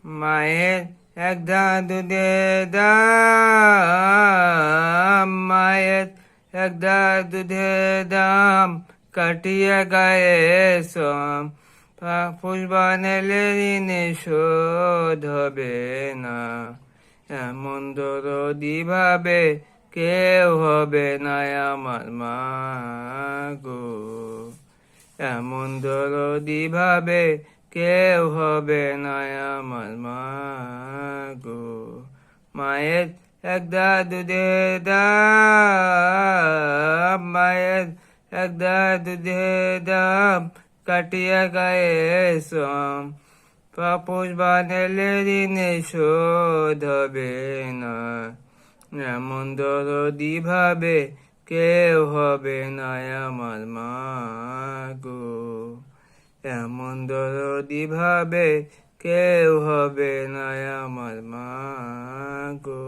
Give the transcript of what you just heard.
মায়ের এক ধার দুধের দাম, মায়ের এক ধার দুধের দাম, কাটিয়া গায়ে সম পুষ্পানের ঋণ শোধ হবে না। এমন দরদি ভাবে কেউ হবে না আমার মা গো, এমন দরদি ভাবে কেউ হবে না আমার মা গো। মায়ের এক ধার দুধের দাম, মায়ের এক ধার দুধের দাম, কাটিয়া গায়ে সম পুষ্পানের ঋণ শোধ হবে না। এমন দরদি ভাবে কেউ হবে না আমার মা গো, এমন দরদি ভাবে কেউ হবে না আমার মা গো।